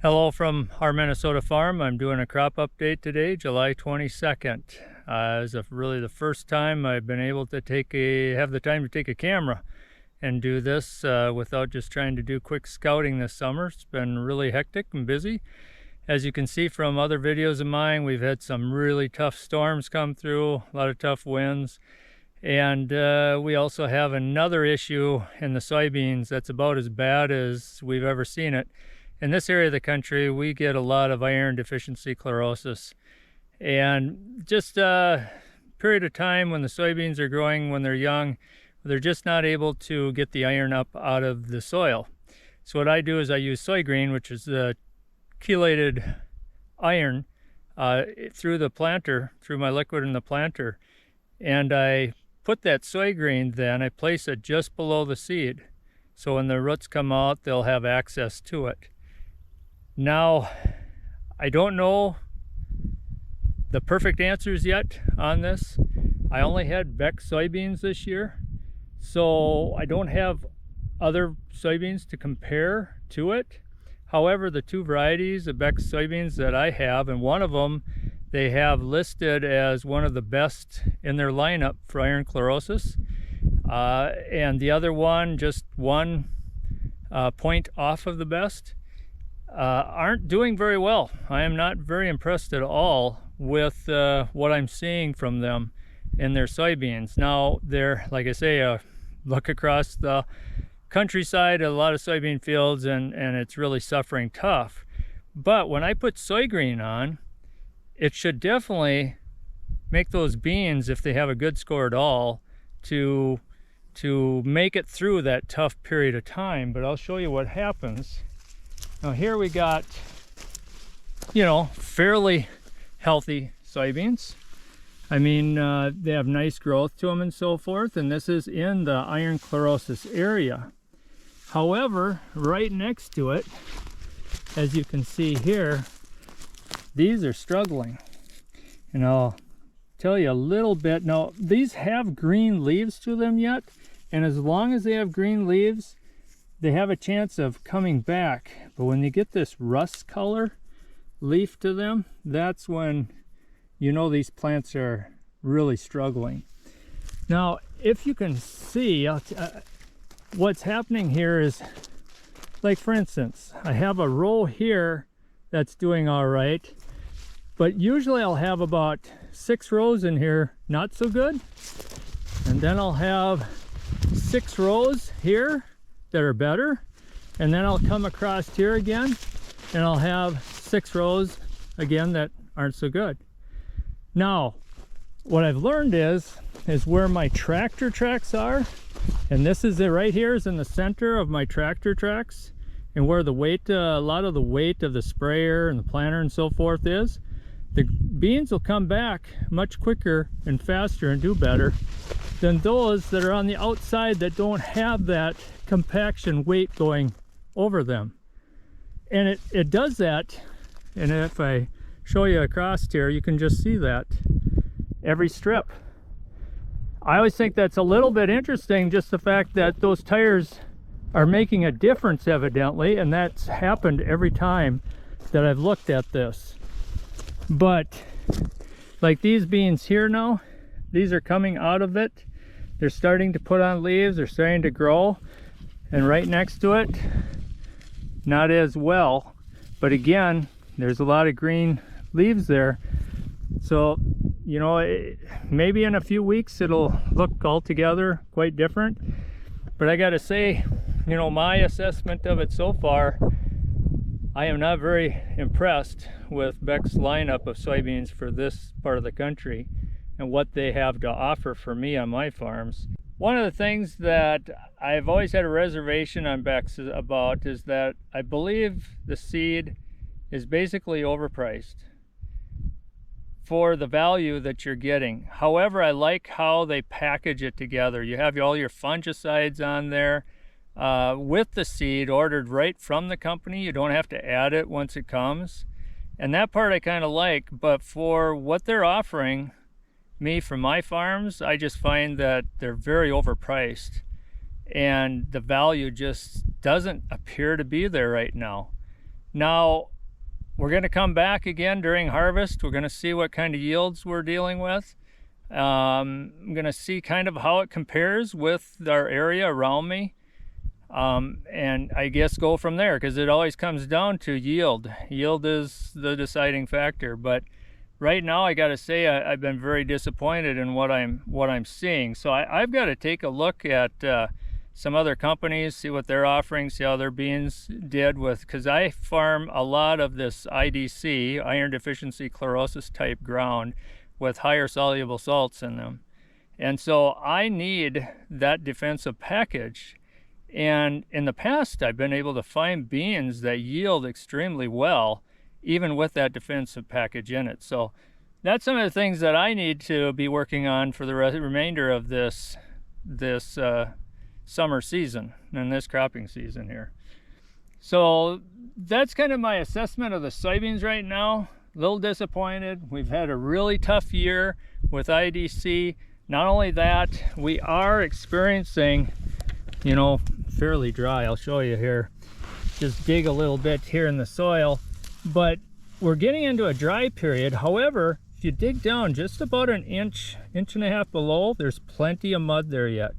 Hello from our Minnesota farm. I'm doing a crop update today, July 22nd. This is really the first time I've been able to have the time to take a camera and do this without just trying to do quick scouting this summer. It's been really hectic and busy. As you can see from other videos of mine, we've had some really tough storms come through, a lot of tough winds. And we also have another issue in the soybeans that's about as bad as we've ever seen it. In this area of the country, we get a lot of iron deficiency chlorosis. And just a period of time when the soybeans are growing, when they're young, they're just not able to get the iron up out of the soil. So what I do is I use soy green, which is the chelated iron, through the planter, through my liquid in the planter. And I put that soy green then, I place it just below the seed. So when the roots come out, they'll have access to it. Now, I don't know the perfect answers yet on this. I only had Beck soybeans this year, so I don't have other soybeans to compare to it. However, the two varieties of Beck soybeans that I have, and one of them they have listed as one of the best in their lineup for iron chlorosis, and the other one just one point off of the best, aren't doing very well. I am not very impressed at all with what I'm seeing from them in their soybeans. Now, they're, like I say, look across the countryside at a lot of soybean fields, and it's really suffering tough. But when I put soy green on, it should definitely make those beans, if they have a good score at all, to make it through that tough period of time. But I'll show you what happens. Now here we got, fairly healthy soybeans. I mean, they have nice growth to them and so forth, and this is in the iron chlorosis area. However, right next to it, as you can see here, these are struggling. And I'll tell you a little bit. Now, these have green leaves to them yet, and as long as they have green leaves, they have a chance of coming back. But when you get this rust color leaf to them, that's when you know these plants are really struggling. Now, if you can see, what's happening here is, like for instance, I have a row here that's doing all right, but usually I'll have about 6 rows in here not so good, and then I'll have 6 rows here that are better, and then I'll come across here again and I'll have 6 rows again that aren't so good. Now, what I've learned is where my tractor tracks are, and this is it right here, is in the center of my tractor tracks, and where the weight, a lot of the weight of the sprayer and the planter and so forth is, the beans will come back much quicker and faster and do better than those that are on the outside that don't have that compaction weight going over them. And it does that, and if I show you across here, you can just see that every strip. I always think that's a little bit interesting, just the fact that those tires are making a difference evidently, and that's happened every time that I've looked at this. But like these beans here now, these are coming out of it. They're starting to put on leaves, they're starting to grow, and right next to it, not as well. But again, there's a lot of green leaves there. So, maybe in a few weeks it'll look altogether quite different. But I gotta say, my assessment of it so far, I am not very impressed with Beck's lineup of soybeans for this part of the country and what they have to offer for me on my farms. One of the things that I've always had a reservation on Beck's about is that I believe the seed is basically overpriced for the value that you're getting. However, I like how they package it together. You have all your fungicides on there with the seed ordered right from the company. You don't have to add it once it comes. And that part I kind of like, but for what they're offering me from my farms, I just find that they're very overpriced and the value just doesn't appear to be there right now. Now, we're going to come back again during harvest. We're going to see what kind of yields we're dealing with. I'm going to see kind of how it compares with our area around me. And I guess go from there, because it always comes down to yield. Yield is the deciding factor. But right now, I got to say, I've been very disappointed in what I'm seeing. So I've got to take a look at some other companies, see what they're offering, see how their beans did with, because I farm a lot of this IDC, iron deficiency chlorosis type ground, with higher soluble salts in them. And so I need that defensive package. And in the past, I've been able to find beans that yield extremely well, even with that defensive package in it. So that's some of the things that I need to be working on for the remainder of this summer season and this cropping season here. So that's kind of my assessment of the soybeans right now. A little disappointed. We've had a really tough year with IDC. Not only that, we are experiencing, you know, fairly dry. I'll show you here. Just dig a little bit here in the soil, but we're getting into a dry period. However, if you dig down just about an inch and a half below, there's plenty of mud there yet.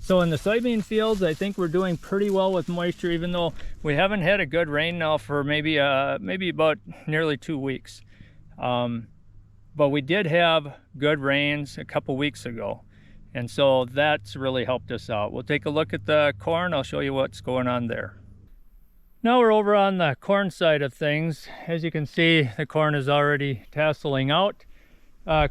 So in the soybean fields, I think we're doing pretty well with moisture, even though we haven't had a good rain now for maybe about nearly 2 weeks. But we did have good rains a couple weeks ago, and so that's really helped us out. We'll take a look at the corn. I'll show you what's going on there. Now we're over on the corn side of things. As you can see, the corn is already tasseling out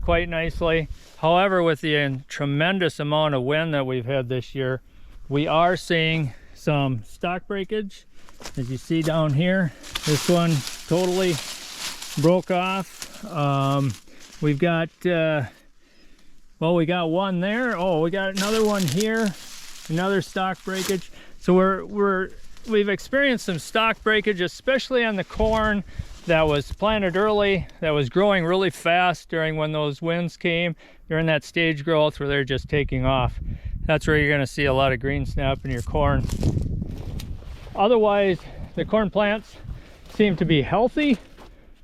quite nicely. However, with the tremendous amount of wind that we've had this year, we are seeing some stalk breakage. As you see down here, this one totally broke off. We've got, well, we got one there. Oh, we got another one here, another stalk breakage. So we've experienced some stalk breakage, especially on the corn that was planted early, that was growing really fast during when those winds came, during that stage growth where they're just taking off. That's where you're going to see a lot of green snap in your corn. Otherwise, the corn plants seem to be healthy.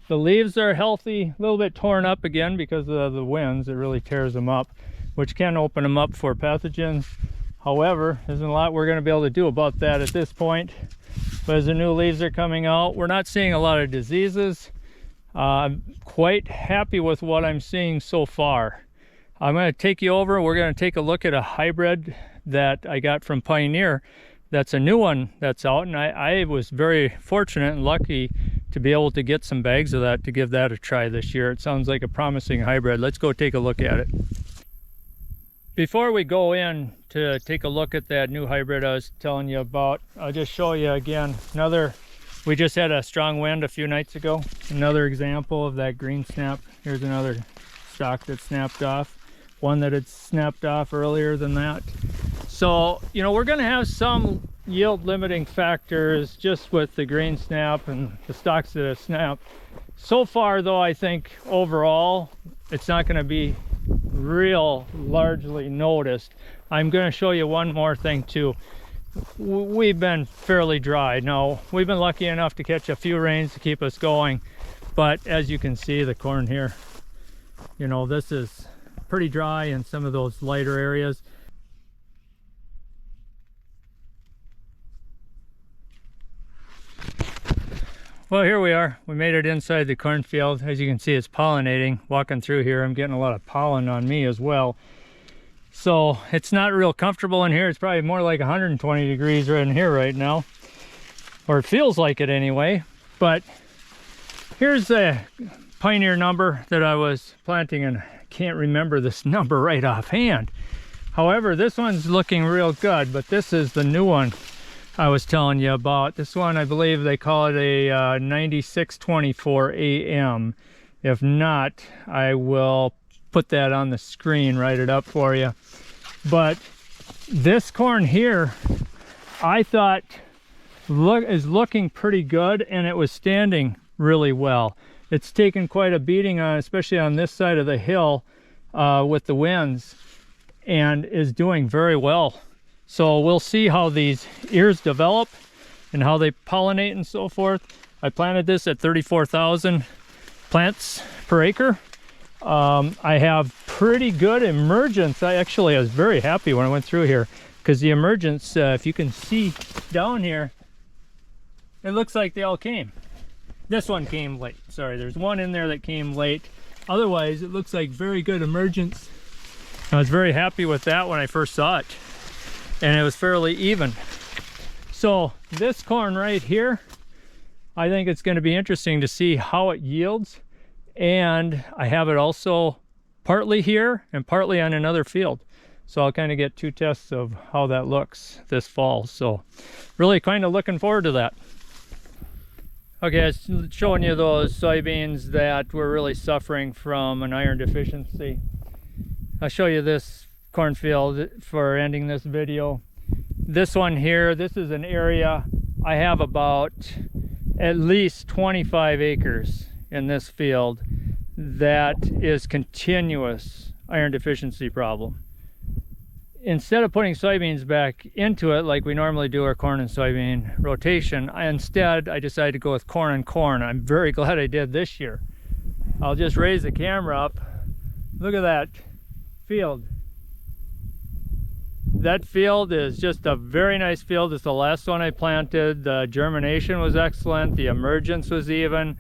The leaves are healthy, a little bit torn up again because of the winds. It really tears them up, which can open them up for pathogens. However, there's a lot we're going to be able to do about that at this point. But as the new leaves are coming out, we're not seeing a lot of diseases. I'm quite happy with what I'm seeing so far. I'm going to take you over. We're going to take a look at a hybrid that I got from Pioneer. That's a new one that's out, and I was very fortunate and lucky to be able to get some bags of that to give that a try this year. It sounds like a promising hybrid. Let's go take a look at it. Before we go in to take a look at that new hybrid I was telling you about, I'll just show you again we just had a strong wind a few nights ago. Another example of that green snap. Here's another stalk that snapped off. One that had snapped off earlier than that. So, you know, we're going to have some yield limiting factors just with the green snap and the stalks that have snapped. So far though, I think overall it's not going to be real largely noticed. I'm going to show you one more thing too. We've been fairly dry. Now, we've been lucky enough to catch a few rains to keep us going, but as you can see, the corn here, you know, this is pretty dry in some of those lighter areas. Well, here we are. We made it inside the cornfield. As you can see, it's pollinating. Walking through here, I'm getting a lot of pollen on me as well. So it's not real comfortable in here. It's probably more like 120 degrees right in here right now. Or it feels like it anyway. But here's the Pioneer number that I was planting, and I can't remember this number right offhand. However, this one's looking real good, but this is the new one I was telling you about. This one, I believe they call it a 9624 AM. If not, I will put that on the screen, write it up for you. But this corn here, I thought is looking pretty good, and it was standing really well. It's taken quite a beating on, especially on this side of the hill with the winds, and is doing very well. So we'll see how these ears develop. and how they pollinate and so forth. I planted this at 34,000 plants per acre. I have pretty good emergence. I was very happy when I went through here because the emergence, if you can see down here, it looks like they all came. This one came late. Sorry, there's one in there that came late. Otherwise, it looks like very good emergence. I was very happy with that when I first saw it, and it was fairly even. So this corn right here, I think it's going to be interesting to see how it yields. And I have it also partly here and partly on another field. So I'll kind of get two tests of how that looks this fall. So really kind of looking forward to that. Okay, I was showing you those soybeans that were really suffering from an iron deficiency. I'll show you this cornfield for ending this video. This one here, this is an area I have about at least 25 acres in this field that is continuous iron deficiency problem. Instead of putting soybeans back into it like we normally do our corn and soybean rotation, I decided to go with corn and corn. I'm very glad I did this year. I'll just raise the camera up. Look at that field. That field is just a very nice field. It's the last one I planted. The germination was excellent. The emergence was even.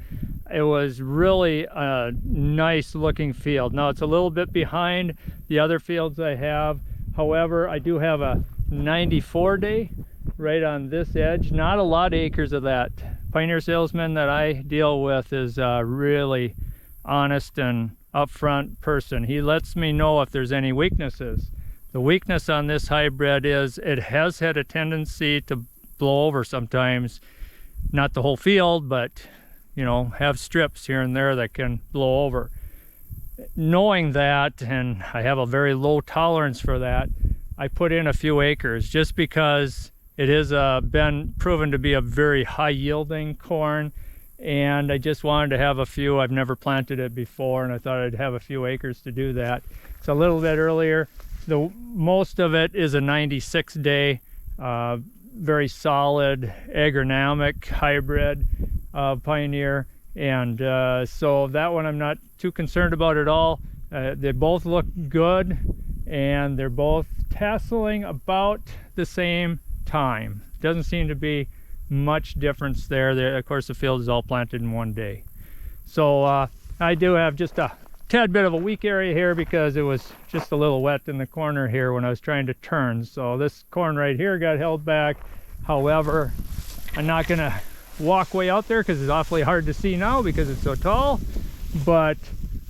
It was really a nice looking field. Now it's a little bit behind the other fields I have. However, I do have a 94 day right on this edge. Not a lot of acres of that. Pioneer Salesman that I deal with is a really honest and upfront person. He lets me know if there's any weaknesses. The weakness on this hybrid is it has had a tendency to blow over sometimes. Not the whole field, but you know, have strips here and there that can blow over. Knowing that, and I have a very low tolerance for that, I put in a few acres just because it has been proven to be a very high yielding corn, and I just wanted to have a few. I've never planted it before, and I thought I'd have a few acres to do that. It's a little bit earlier. Most of it is a 96 day, very solid agronomic hybrid Pioneer, and so that one I'm not too concerned about at all. They both look good, and they're both tasseling about the same time. Doesn't seem to be much difference there. Of course, the field is all planted in one day. So I do have just a tad bit of a weak area here because it was just a little wet in the corner here when I was trying to turn. So this corn right here got held back. However, I'm not gonna walk way out there because it's awfully hard to see now because it's so tall, but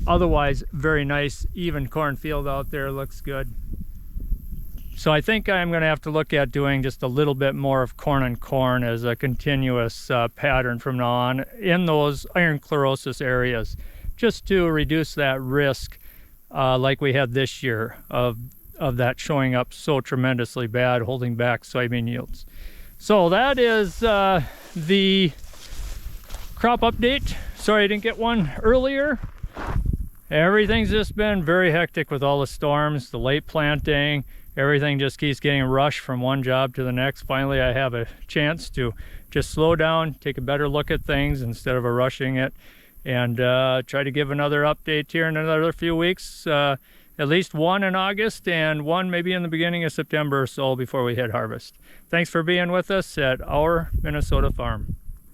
otherwise very nice even cornfield out there. Looks good. So I think I'm going to have to look at doing just a little bit more of corn and corn as a continuous pattern from now on in those iron chlorosis areas, just to reduce that risk like we had this year of that showing up so tremendously bad, holding back soybean yields. So that is the crop update. Sorry I didn't get one earlier. Everything's just been very hectic with all the storms, the late planting. Everything just keeps getting rushed from one job to the next. Finally, I have a chance to just slow down, take a better look at things instead of rushing it, and try to give another update here in another few weeks. At least one in August and one maybe in the beginning of September or so before we hit harvest. Thanks for being with us at Our Minnesota Farm.